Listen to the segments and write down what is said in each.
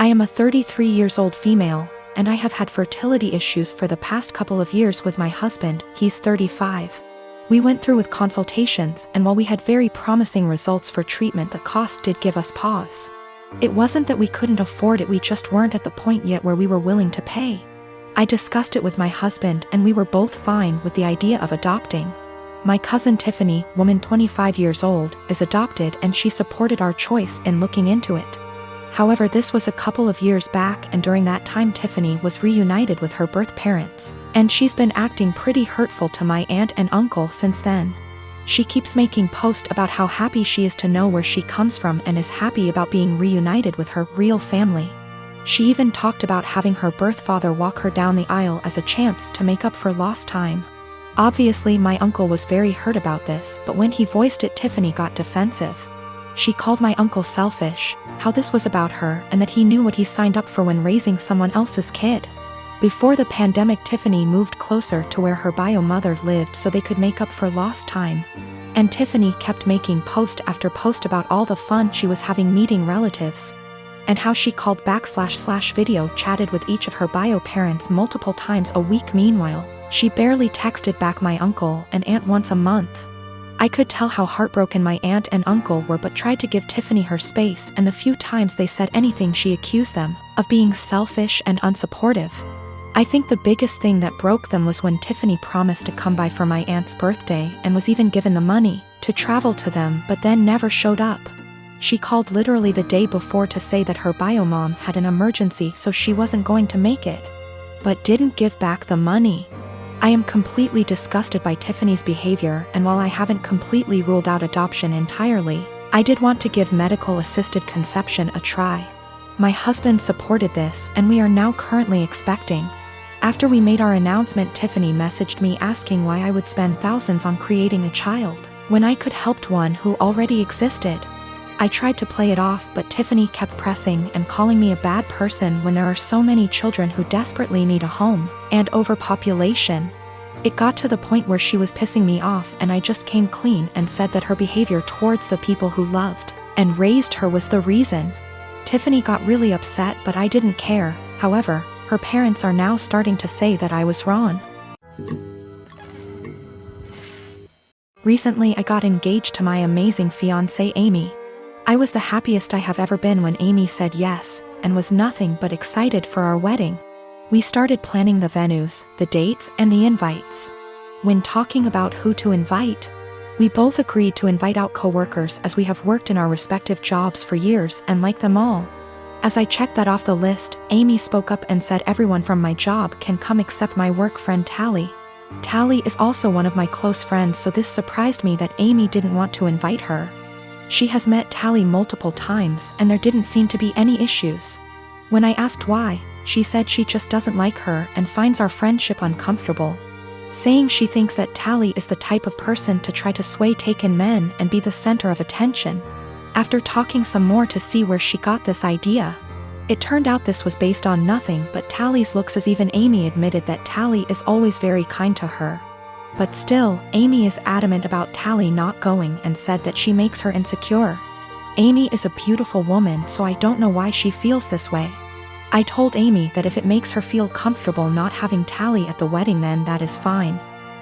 I am a 33 years old female, and I have had fertility issues for the past couple of years with my husband. He's 35. We went through with consultations, and while we had very promising results for treatment, the cost did give us pause. It wasn't that we couldn't afford it, we just weren't at the point yet where we were willing to pay. I discussed it with my husband, and we were both fine with the idea of adopting. My cousin Tiffany, woman 25 years old, is adopted, and she supported our choice in looking into it. However, this was a couple of years back, and during that time Tiffany was reunited with her birth parents, and she's been acting pretty hurtful to my aunt and uncle since then. She keeps making posts about how happy she is to know where she comes from and is happy about being reunited with her real family. She even talked about having her birth father walk her down the aisle as a chance to make up for lost time. Obviously, my uncle was very hurt about this, but when he voiced it, Tiffany got defensive. She called my uncle selfish, how this was about her, and that he knew what he signed up for when raising someone else's kid. Before the pandemic, Tiffany moved closer to where her bio mother lived so they could make up for lost time. And Tiffany kept making post after post about all the fun she was having meeting relatives, and how she called back / video chatted with each of her bio parents multiple times a week. Meanwhile, she barely texted back my uncle and aunt once a month. I could tell how heartbroken my aunt and uncle were, but tried to give Tiffany her space, and the few times they said anything she accused them of being selfish and unsupportive. I think the biggest thing that broke them was when Tiffany promised to come by for my aunt's birthday and was even given the money to travel to them, but then never showed up. She called literally the day before to say that her bio mom had an emergency so she wasn't going to make it, but didn't give back the money. I am completely disgusted by Tiffany's behavior, and while I haven't completely ruled out adoption entirely, I did want to give medical-assisted conception a try. My husband supported this, and we are now currently expecting. After we made our announcement, Tiffany messaged me asking why I would spend thousands on creating a child when I could help one who already existed. I tried to play it off, but Tiffany kept pressing and calling me a bad person when there are so many children who desperately need a home, and overpopulation. It got to the point where she was pissing me off, and I just came clean and said that her behavior towards the people who loved and raised her was the reason. Tiffany got really upset, but I didn't care. However, her parents are now starting to say that I was wrong. Recently, I got engaged to my amazing fiancée Amy. I was the happiest I have ever been when Amy said yes, and was nothing but excited for our wedding. We started planning the venues, the dates, and the invites. When talking about who to invite, we both agreed to invite out coworkers, as we have worked in our respective jobs for years and like them all. As I checked that off the list, Amy spoke up and said everyone from my job can come except my work friend Tally. Tally is also one of my close friends, so this surprised me that Amy didn't want to invite her. She has met Tally multiple times, and there didn't seem to be any issues. When I asked why, she said she just doesn't like her and finds our friendship uncomfortable, saying she thinks that Tally is the type of person to try to sway taken men and be the center of attention. After talking some more to see where she got this idea, it turned out this was based on nothing but Tally's looks, as even Amy admitted that Tally is always very kind to her. But still, Amy is adamant about Tally not going and said that she makes her insecure. Amy is a beautiful woman, so I don't know why she feels this way. I told Amy that if it makes her feel comfortable not having Tally at the wedding, then that is fine.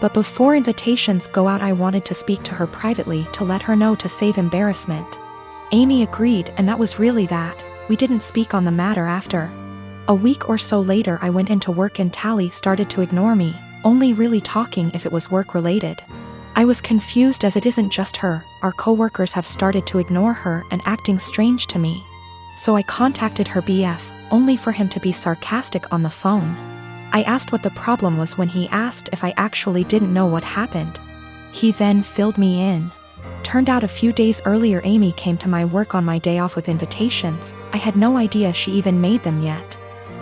But before invitations go out, I wanted to speak to her privately to let her know to save embarrassment. Amy agreed, and that was really that. We didn't speak on the matter after. A week or so later, I went into work and Tally started to ignore me, only really talking if it was work-related. I was confused, as it isn't just her. Our coworkers have started to ignore her and acting strange to me. So I contacted her BF, only for him to be sarcastic on the phone. I asked what the problem was when he asked if I actually didn't know what happened. He then filled me in. Turned out a few days earlier Amy came to my work on my day off with invitations. I had no idea she even made them yet,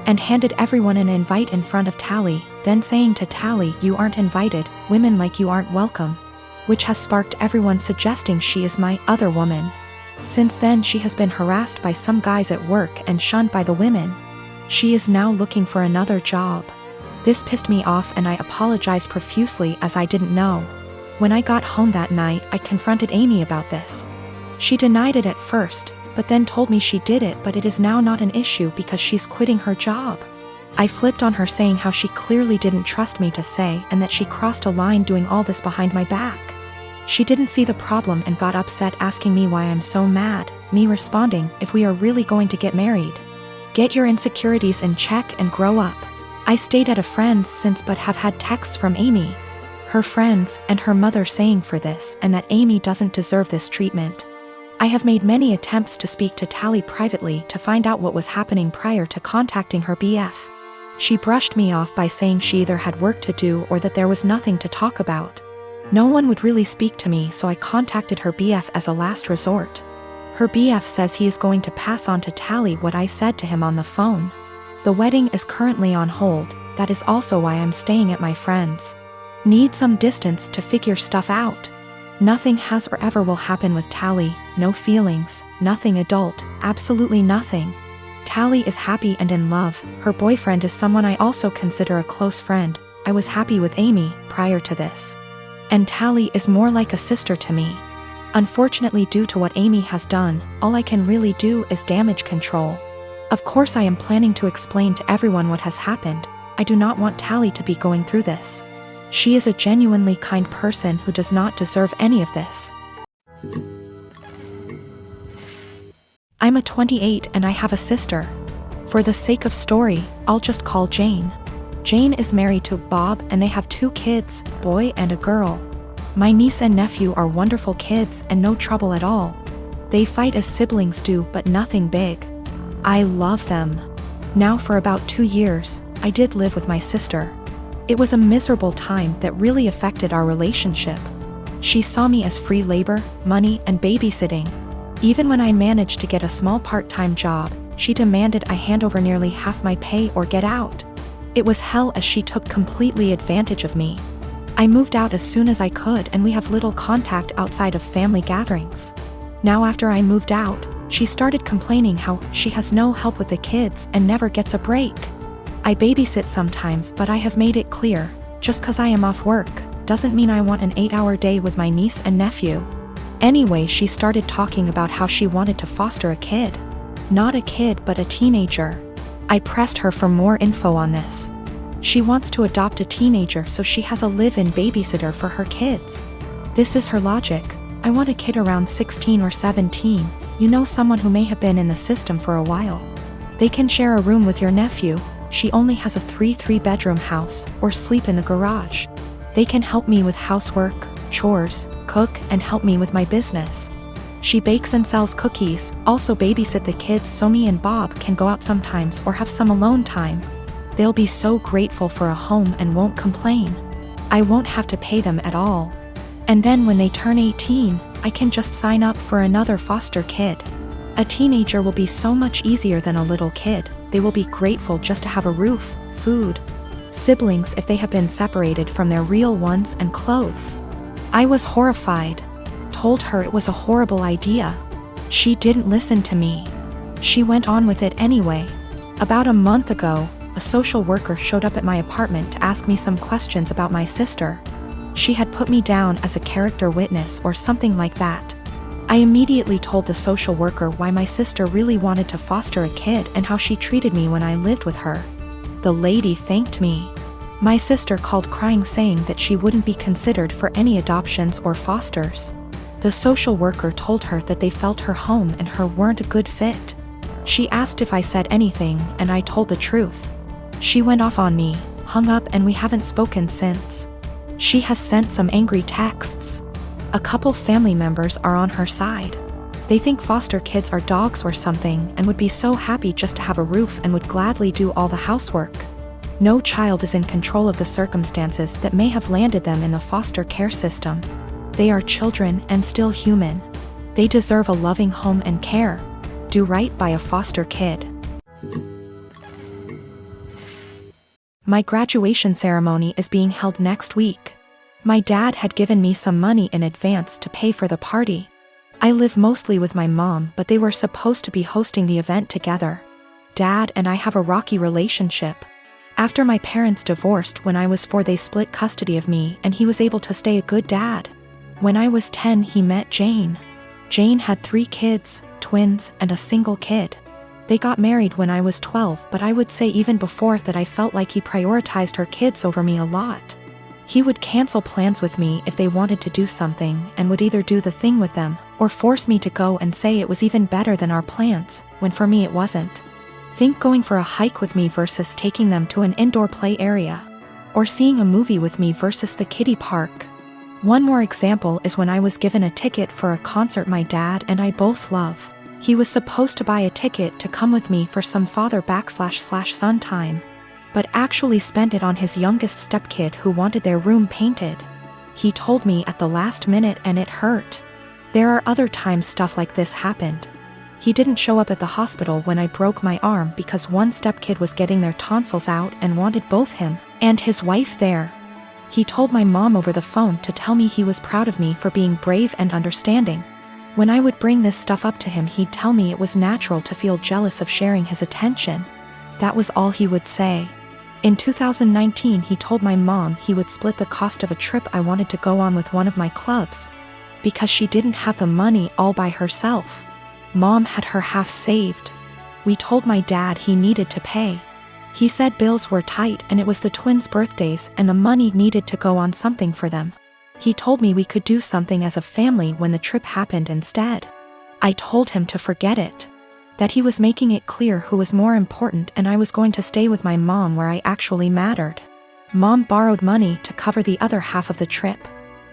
and handed everyone an invite in front of Tally, then saying to Tally, "You aren't invited, women like you aren't welcome," which has sparked everyone suggesting she is my other woman. Since then she has been harassed by some guys at work and shunned by the women. She is now looking for another job. This pissed me off and I apologized profusely, as I didn't know. When I got home that night, I confronted Amy about this. She denied it at first, but then told me she did it, but it is now not an issue because she's quitting her job. I flipped on her, saying how she clearly didn't trust me to say and that she crossed a line doing all this behind my back. She didn't see the problem and got upset, asking me why I'm so mad, me responding, if we are really going to get married, get your insecurities in check and grow up. I stayed at a friend's since but have had texts from Amy, her friends, and her mother saying for this and that Amy doesn't deserve this treatment. I have made many attempts to speak to Tally privately to find out what was happening prior to contacting her BF. She brushed me off by saying she either had work to do or that there was nothing to talk about. No one would really speak to me, so I contacted her BF as a last resort. Her BF says he is going to pass on to Tally what I said to him on the phone. The wedding is currently on hold, that is also why I'm staying at my friend's. Need some distance to figure stuff out. Nothing has or ever will happen with Tally, no feelings, nothing adult, absolutely nothing. Tally is happy and in love, her boyfriend is someone I also consider a close friend. I was happy with Amy prior to this. And Tally is more like a sister to me. Unfortunately, due to what Amy has done, all I can really do is damage control. Of course I am planning to explain to everyone what has happened. I do not want Tally to be going through this. She is a genuinely kind person who does not deserve any of this. I'm a 28 and I have a sister. For the sake of story, I'll just call Jane. Jane is married to Bob and they have 2 kids, boy and a girl. My niece and nephew are wonderful kids and no trouble at all. They fight as siblings do, but nothing big. I love them. Now for about 2 years, I did live with my sister. It was a miserable time that really affected our relationship. She saw me as free labor, money, and babysitting. Even when I managed to get a small part-time job, she demanded I hand over nearly half my pay or get out. It was hell as she took completely advantage of me. I moved out as soon as I could and we have little contact outside of family gatherings. Now after I moved out, she started complaining how she has no help with the kids and never gets a break. I babysit sometimes, but I have made it clear, just cause I am off work, doesn't mean I want an 8-hour day with my niece and nephew. Anyway, she started talking about how she wanted to foster a kid. Not a kid but a teenager. I pressed her for more info on this. She wants to adopt a teenager so she has a live-in babysitter for her kids. This is her logic. I want a kid around 16 or 17, you know, someone who may have been in the system for a while. They can share a room with your nephew. She only has a 3-bedroom house, or sleep in the garage. They can help me with housework, chores, cook, and help me with my business. She bakes and sells cookies, also babysit the kids so me and Bob can go out sometimes or have some alone time. They'll be so grateful for a home and won't complain. I won't have to pay them at all. And then when they turn 18, I can just sign up for another foster kid. A teenager will be so much easier than a little kid. They will be grateful just to have a roof, food, siblings if they have been separated from their real ones, and clothes. I was horrified. Told her it was a horrible idea. She didn't listen to me. She went on with it anyway. About a month ago, a social worker showed up at my apartment to ask me some questions about my sister. She had put me down as a character witness or something like that. I immediately told the social worker why my sister really wanted to foster a kid and how she treated me when I lived with her. The lady thanked me. My sister called crying, saying that she wouldn't be considered for any adoptions or fosters. The social worker told her that they felt her home and her weren't a good fit. She asked if I said anything, and I told the truth. She went off on me, hung up, and we haven't spoken since. She has sent some angry texts. A couple family members are on her side. They think foster kids are dogs or something and would be so happy just to have a roof and would gladly do all the housework. No child is in control of the circumstances that may have landed them in the foster care system. They are children and still human. They deserve a loving home and care. Do right by a foster kid. My graduation ceremony is being held next week. My dad had given me some money in advance to pay for the party. I live mostly with my mom, but they were supposed to be hosting the event together. Dad and I have a rocky relationship. After my parents divorced when I was 4, they split custody of me and he was able to stay a good dad. When I was 10, he met Jane. Jane had 3 kids, twins and a single kid. They got married when I was 12, but I would say even before that I felt like he prioritized her kids over me a lot. He would cancel plans with me if they wanted to do something and would either do the thing with them or force me to go and say it was even better than our plans, when for me it wasn't. Think going for a hike with me versus taking them to an indoor play area. Or seeing a movie with me versus the kiddie park. One more example is when I was given a ticket for a concert my dad and I both love. He was supposed to buy a ticket to come with me for some father/son time, but actually spent it on his youngest stepkid who wanted their room painted. He told me at the last minute and it hurt. There are other times stuff like this happened. He didn't show up at the hospital when I broke my arm because one stepkid was getting their tonsils out and wanted both him and his wife there. He told my mom over the phone to tell me he was proud of me for being brave and understanding. When I would bring this stuff up to him, he'd tell me it was natural to feel jealous of sharing his attention. That was all he would say. In 2019, he told my mom he would split the cost of a trip I wanted to go on with one of my clubs, because she didn't have the money all by herself. Mom had her half saved. We told my dad he needed to pay. He said bills were tight and it was the twins' birthdays and the money needed to go on something for them. He told me we could do something as a family when the trip happened instead. I told him to forget it. That he was making it clear who was more important and I was going to stay with my mom where I actually mattered. Mom borrowed money to cover the other half of the trip.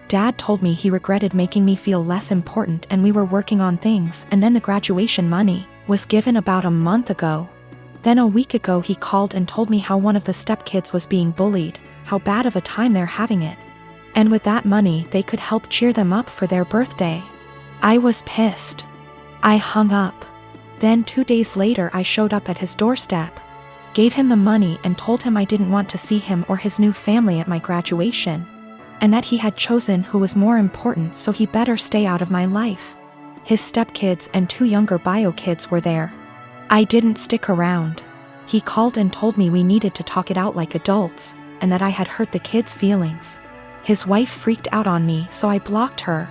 Dad told me he regretted making me feel less important and we were working on things, and then the graduation money was given about a month ago. Then a week ago he called and told me how one of the stepkids was being bullied, how bad of a time they're having it. And with that money they could help cheer them up for their birthday. I was pissed. I hung up. Then 2 days later I showed up at his doorstep, gave him the money and told him I didn't want to see him or his new family at my graduation, and that he had chosen who was more important, so he better stay out of my life. His stepkids and 2 younger bio kids were there. I didn't stick around. He called and told me we needed to talk it out like adults, and that I had hurt the kids' feelings. His wife freaked out on me, so I blocked her,